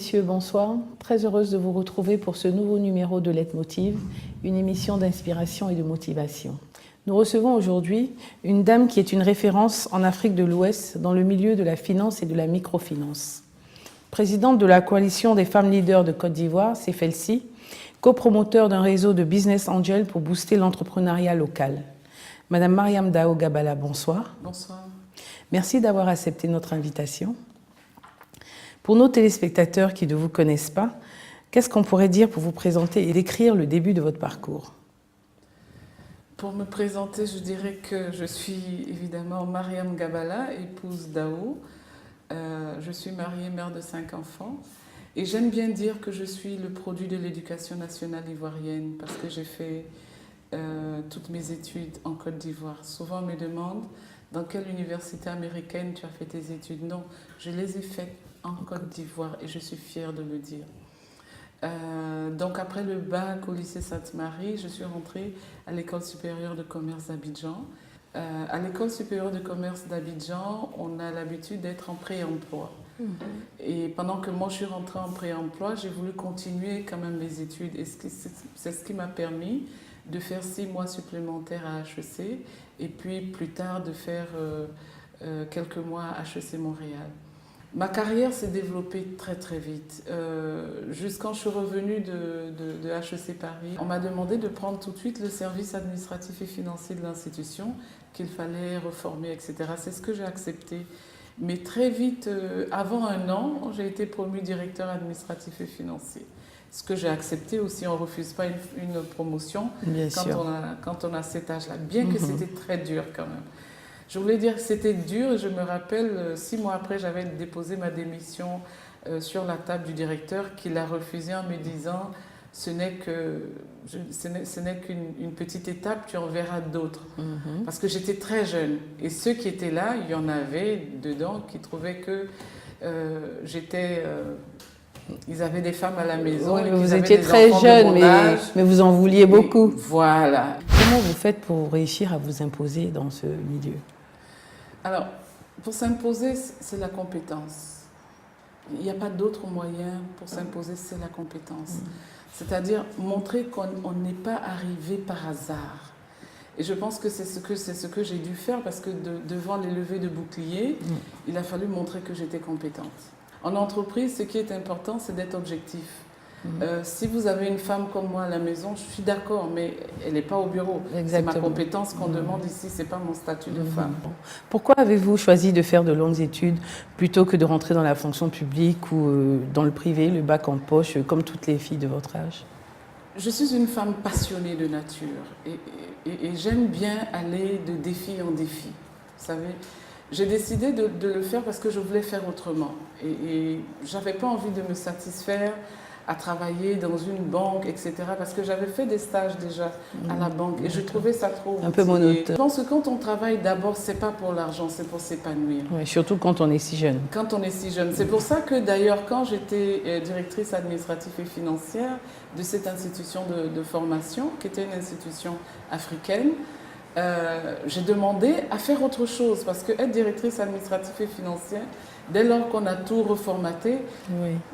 messieurs, bonsoir. Très heureuse de vous retrouver pour ce nouveau numéro de Leitmotiv, une émission d'inspiration et de motivation. Nous recevons aujourd'hui une dame qui est une référence en Afrique de l'Ouest dans le milieu de la finance et de la microfinance. Présidente de la coalition des femmes leaders de Côte d'Ivoire, CFLC, copromoteur d'un réseau de business angels pour booster l'entrepreneuriat local. Madame Mariam Dao Gabala, bonsoir. Bonsoir. Merci d'avoir accepté notre invitation. Pour nos téléspectateurs qui ne vous connaissent pas, qu'est-ce qu'on pourrait dire pour vous présenter et décrire le début de votre parcours? Pour me présenter, je dirais que je suis évidemment Mariam Gabala, épouse d'Ao. Je suis mariée, mère de 5 enfants. Et j'aime bien dire que je suis le produit de l'éducation nationale ivoirienne parce que j'ai fait toutes mes études en Côte d'Ivoire. Souvent on me demande dans quelle université américaine tu as fait tes études. Non, je les ai faites en Côte d'Ivoire et je suis fière de le dire. Donc après le bac au lycée Sainte-Marie, je suis rentrée à l'école supérieure de commerce d'Abidjan. À l'école supérieure de commerce d'Abidjan, on a l'habitude d'être en pré-emploi. Et pendant que moi je suis rentrée en pré-emploi, j'ai voulu continuer quand même les études. Et c'est ce qui m'a permis de faire 6 mois supplémentaires à HEC et puis plus tard de faire quelques mois à HEC Montréal. Ma carrière s'est développée très très vite. Jusqu'à je suis revenue de HEC Paris, on m'a demandé de prendre tout de suite le service administratif et financier de l'institution, qu'il fallait reformer, etc. C'est ce que j'ai accepté. Mais très vite, avant 1 an, j'ai été promue directeur administratif et financier. Ce que j'ai accepté aussi, on ne refuse pas une promotion quand on a cet âge-là, bien que c'était très dur quand même. Je voulais dire que c'était dur et je me rappelle, 6 mois après, j'avais déposé ma démission sur la table du directeur qui l'a refusée en me disant « ce n'est qu'une petite étape, tu en verras d'autres ». Parce que j'étais très jeune et ceux qui étaient là, il y en avait dedans qui trouvaient que j'étais... ils avaient des femmes à la maison. Oui, et vous étiez très jeune, mais vous en vouliez beaucoup. Voilà. Comment vous faites pour réussir à vous imposer dans ce milieu? Alors, pour s'imposer, c'est la compétence. Il n'y a pas d'autre moyen pour s'imposer, c'est la compétence. C'est-à-dire montrer qu'on n'est pas arrivé par hasard. Et je pense que c'est ce que j'ai dû faire parce que devant les levées de boucliers, il a fallu montrer que j'étais compétente. En entreprise, ce qui est important, c'est d'être objectif. Si vous avez une femme comme moi à la maison, je suis d'accord, mais elle n'est pas au bureau. C'est ma compétence qu'on demande ici, ce n'est pas mon statut de femme. Pourquoi avez-vous choisi de faire de longues études plutôt que de rentrer dans la fonction publique ou dans le privé, le bac en poche, comme toutes les filles de votre âge? Je suis une femme passionnée de nature et j'aime bien aller de défi en défi. Vous savez, j'ai décidé de le faire parce que je voulais faire autrement. Et je n'avais pas envie de me satisfaire à travailler dans une banque, etc. Parce que j'avais fait des stages déjà à la banque et je trouvais ça trop un peu monotone. Je pense que quand on travaille d'abord, c'est pas pour l'argent, c'est pour s'épanouir. Oui, surtout quand on est si jeune. Quand on est si jeune. C'est pour ça que d'ailleurs, quand j'étais directrice administrative et financière de cette institution de formation, qui était une institution africaine, j'ai demandé à faire autre chose parce que être directrice administrative et financière, dès lors qu'on a tout reformaté,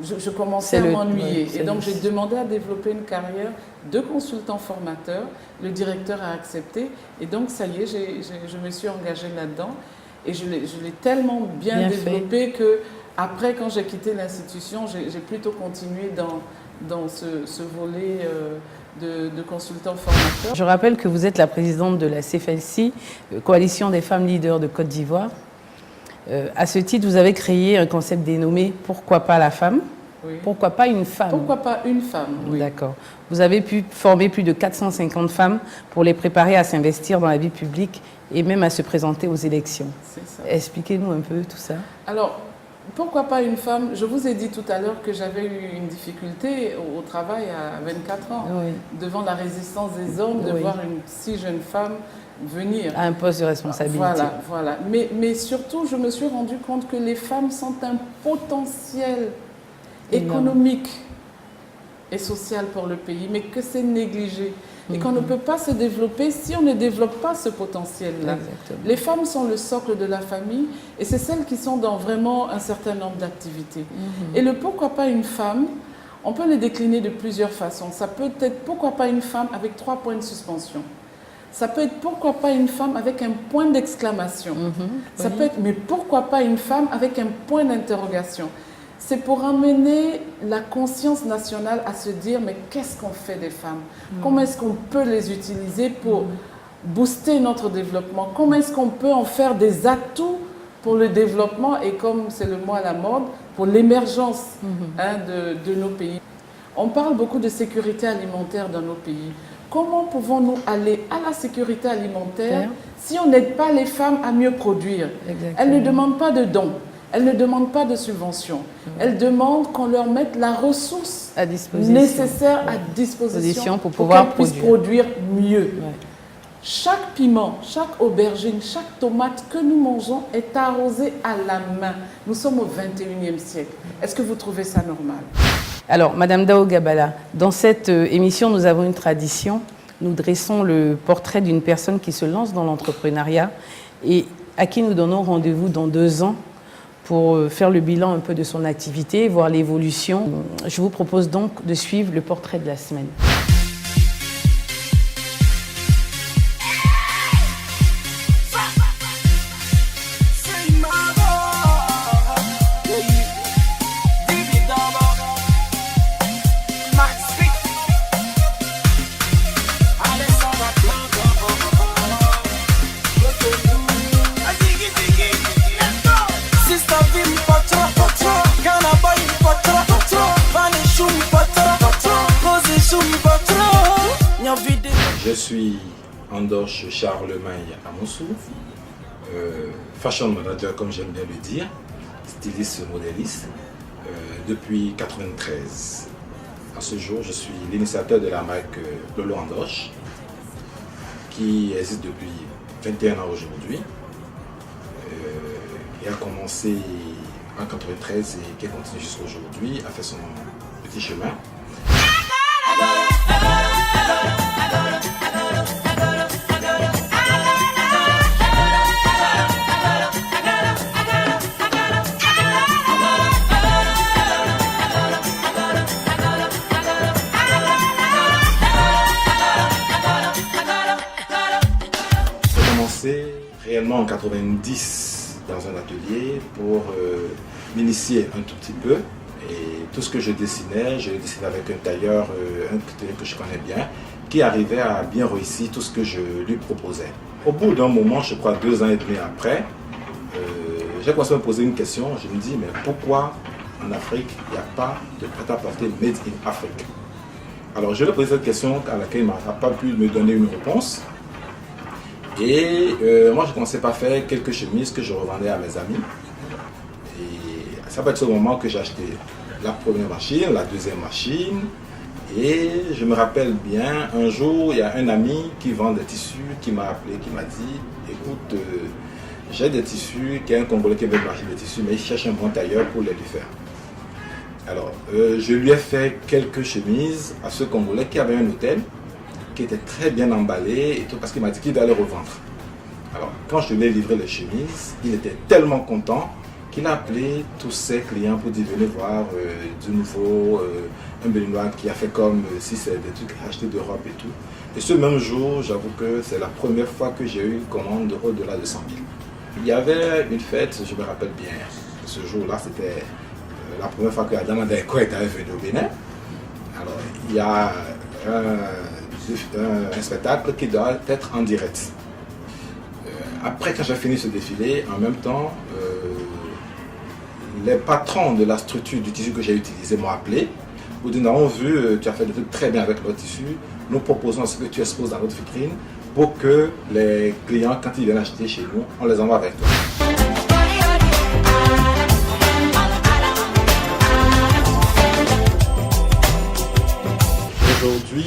je commençais à m'ennuyer. Et donc j'ai demandé à développer une carrière de consultant formateur. Le directeur a accepté. Et donc ça y est, je me suis engagée là-dedans. Et je l'ai tellement bien développé que après, quand j'ai quitté l'institution, j'ai plutôt continué dans ce volet de consultant formateur. Je rappelle que vous êtes la présidente de la CFLC, Coalition des femmes leaders de Côte d'Ivoire. À ce titre, vous avez créé un concept dénommé « Pourquoi pas la femme ?» Pourquoi pas une femme? Pourquoi pas une femme, oui. D'accord. Vous avez pu former plus de 450 femmes pour les préparer à s'investir dans la vie publique et même à se présenter aux élections. C'est ça. Expliquez-nous un peu tout ça. Alors, pourquoi pas une femme? Je vous ai dit tout à l'heure que j'avais eu une difficulté au travail à 24 ans, devant la résistance des hommes, de voir une si jeune femme venir. À un poste de responsabilité. Voilà. Mais surtout, je me suis rendu compte que les femmes sont un potentiel économique et social pour le pays, mais que c'est négligé. et qu'on ne peut pas se développer si on ne développe pas ce potentiel-là. Exactement. Les femmes sont le socle de la famille et c'est celles qui sont dans vraiment un certain nombre d'activités. Et le pourquoi pas une femme, on peut le décliner de plusieurs façons. Ça peut être pourquoi pas une femme avec 3 points de suspension. Ça peut être pourquoi pas une femme avec un point d'exclamation. Ça peut être mais pourquoi pas une femme avec un point d'interrogation. C'est pour amener la conscience nationale à se dire mais qu'est-ce qu'on fait des femmes? Comment est-ce qu'on peut les utiliser pour booster notre développement? Comment est-ce qu'on peut en faire des atouts pour le développement et comme c'est le mot à la mode, pour l'émergence de nos pays? On parle beaucoup de sécurité alimentaire dans nos pays. Comment pouvons-nous aller à la sécurité alimentaire si on n'aide pas les femmes à mieux produire? Elles ne demandent pas de dons, elles ne demandent pas de subventions. Elles demandent qu'on leur mette la ressource nécessaire à disposition pour qu'elles puissent produire mieux. Chaque piment, chaque aubergine, chaque tomate que nous mangeons est arrosée à la main. Nous sommes au 21e siècle. Est-ce que vous trouvez ça normal? Alors, Madame Dao Gabala, dans cette émission, nous avons une tradition. Nous dressons le portrait d'une personne qui se lance dans l'entrepreneuriat et à qui nous donnons rendez-vous dans 2 ans pour faire le bilan un peu de son activité, voir l'évolution. Je vous propose donc de suivre le portrait de la semaine. Je suis Andoche Charlemagne Amoussou, fashion manager comme j'aime bien le dire, styliste modéliste, depuis 1993. À ce jour, je suis l'initiateur de la marque Lolo Andoche, qui existe depuis 21 ans aujourd'hui, et a commencé en 1993 et qui continue jusqu'à aujourd'hui, a fait son petit chemin. Réellement en 90 dans un atelier pour m'initier un tout petit peu et tout ce que je le dessinais avec un tailleur, un tailleur que je connais bien, qui arrivait à bien réussir tout ce que je lui proposais. Au bout d'un moment, je crois 2 ans et demi après, j'ai commencé à me poser une question. Je me dis mais pourquoi en Afrique il n'y a pas de prêt-à-porter made in Afrique? Alors je lui ai posé cette question à laquelle il n'a pas pu me donner une réponse. Et moi, je commençais par faire quelques chemises que je revendais à mes amis. Et ça va être ce moment que j'ai acheté la première machine, la deuxième machine. Et je me rappelle bien, un jour, il y a un ami qui vend des tissus qui m'a appelé, qui m'a dit « Écoute, j'ai des tissus, qui est un Congolais qui veut marcher des tissus, mais il cherche un bon tailleur pour les lui faire. » Alors, je lui ai fait quelques chemises à ce Congolais qui avait un hôtel, qui était très bien emballé et tout parce qu'il m'a dit qu'il allait les revendre. Alors quand je lui ai livré les chemises, il était tellement content qu'il a appelé tous ses clients pour dire venez voir du nouveau, un Béninois qui a fait comme si c'est des trucs achetés d'Europe et tout. Et ce même jour, j'avoue que c'est la première fois que j'ai eu une commande au-delà de 100 000. Il y avait une fête, je me rappelle bien, ce jour-là c'était la première fois que Adama Daeko était venu au Bénin. Alors il y a un spectacle qui doit être en direct. Après, quand j'ai fini ce défilé, en même temps, les patrons de la structure du tissu que j'ai utilisé m'ont appelé. Vous nous avons vu, tu as fait des trucs très bien avec notre tissu. Nous proposons ce que tu exposes dans notre vitrine pour que les clients, quand ils viennent acheter chez nous, on les envoie avec toi. Aujourd'hui,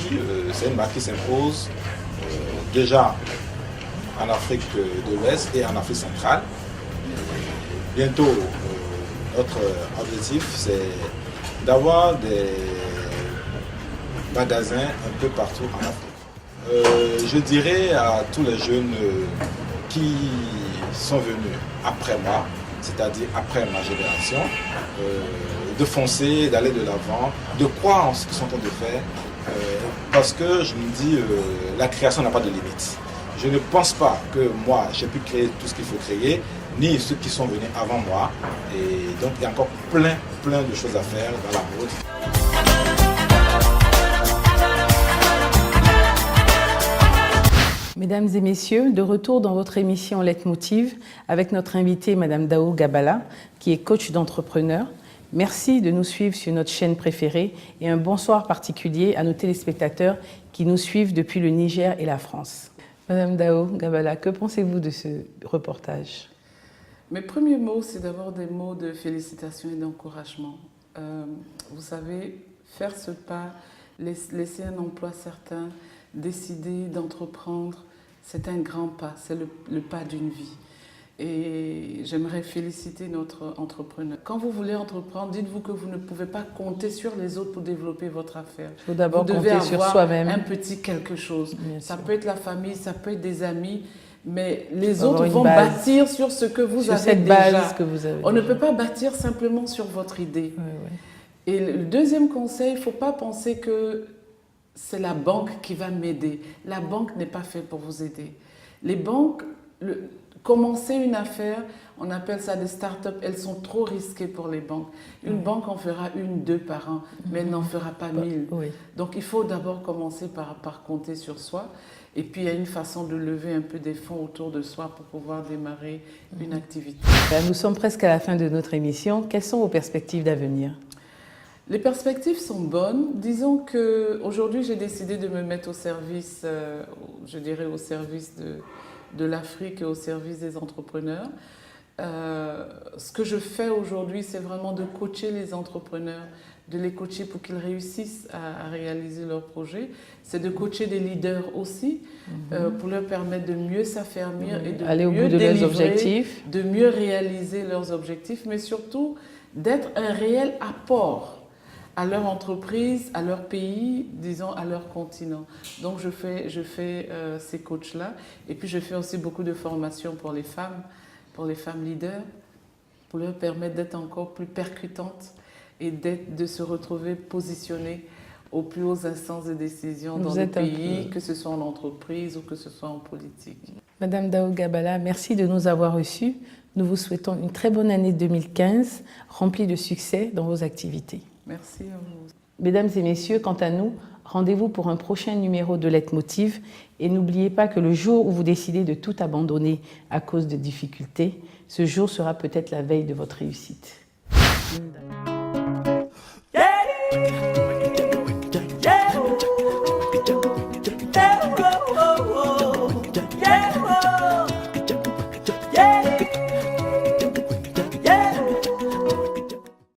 c'est une marque qui s'impose déjà en Afrique de l'Ouest et en Afrique centrale. Bientôt, notre objectif, c'est d'avoir des magasins un peu partout en Afrique. Je dirais à tous les jeunes qui sont venus après moi, c'est-à-dire après ma génération, de foncer, d'aller de l'avant, de croire en ce qu'ils sont en train de faire, parce que je me dis, la création n'a pas de limite. Je ne pense pas que moi, j'ai pu créer tout ce qu'il faut créer, ni ceux qui sont venus avant moi. Et donc, il y a encore plein de choses à faire dans la mode. Mesdames et messieurs, de retour dans votre émission Leitmotiv avec notre invitée Madame Dao Gabala, qui est coach d'entrepreneurs. Merci de nous suivre sur notre chaîne préférée et un bonsoir particulier à nos téléspectateurs qui nous suivent depuis le Niger et la France. Madame Dao Gabala, que pensez-vous de ce reportage? Mes premiers mots, c'est d'abord des mots de félicitations et d'encouragement. Vous savez, faire ce pas, laisser un emploi certain, décider d'entreprendre, c'est un grand pas, c'est le pas d'une vie. Et j'aimerais féliciter notre entrepreneur. Quand vous voulez entreprendre, dites-vous que vous ne pouvez pas compter sur les autres pour développer votre affaire. Il faut d'abord vous devez compter sur avoir soi-même. un petit quelque chose. Bien ça sûr. peut être la famille, ça peut être des amis, mais les autres vont base. bâtir sur ce que vous Sur avez cette déjà. base que vous avez On ne déjà. peut pas bâtir simplement sur votre idée. Ouais, ouais. Et le deuxième conseil, il ne faut pas penser que c'est la banque qui va m'aider. La banque n'est pas faite pour vous aider. Les banques, commencer une affaire, on appelle ça des start-up, elles sont trop risquées pour les banques. Une banque en fera 1, 2 par an, mais elle n'en fera pas 1000. Oui. Donc il faut d'abord commencer par compter sur soi. Et puis il y a une façon de lever un peu des fonds autour de soi pour pouvoir démarrer une activité. Nous sommes presque à la fin de notre émission. Quelles sont vos perspectives d'avenir? Les perspectives sont bonnes. Disons qu'aujourd'hui, j'ai décidé de me mettre au service, je dirais au service de l'Afrique et au service des entrepreneurs. Ce que je fais aujourd'hui, c'est vraiment de coacher les entrepreneurs, de les coacher pour qu'ils réussissent à réaliser leurs projets. C'est de coacher des leaders aussi, pour leur permettre de mieux s'affermir et de aller au mieux bout de leurs délivrer, objectifs. de mieux réaliser leurs objectifs, mais surtout d'être un réel apport à leur entreprise, à leur pays, disons à leur continent. Donc je fais ces coachs-là. Et puis je fais aussi beaucoup de formations pour les femmes leaders, pour leur permettre d'être encore plus percutantes et de se retrouver positionnées aux plus hautes instances de décision dans le pays, que ce soit en entreprise ou que ce soit en politique. Madame Dao Gabala, merci de nous avoir reçus. Nous vous souhaitons une très bonne année 2015, remplie de succès dans vos activités. Merci à vous. Mesdames et messieurs, quant à nous, rendez-vous pour un prochain numéro de Leitmotiv et n'oubliez pas que le jour où vous décidez de tout abandonner à cause de difficultés, ce jour sera peut-être la veille de votre réussite.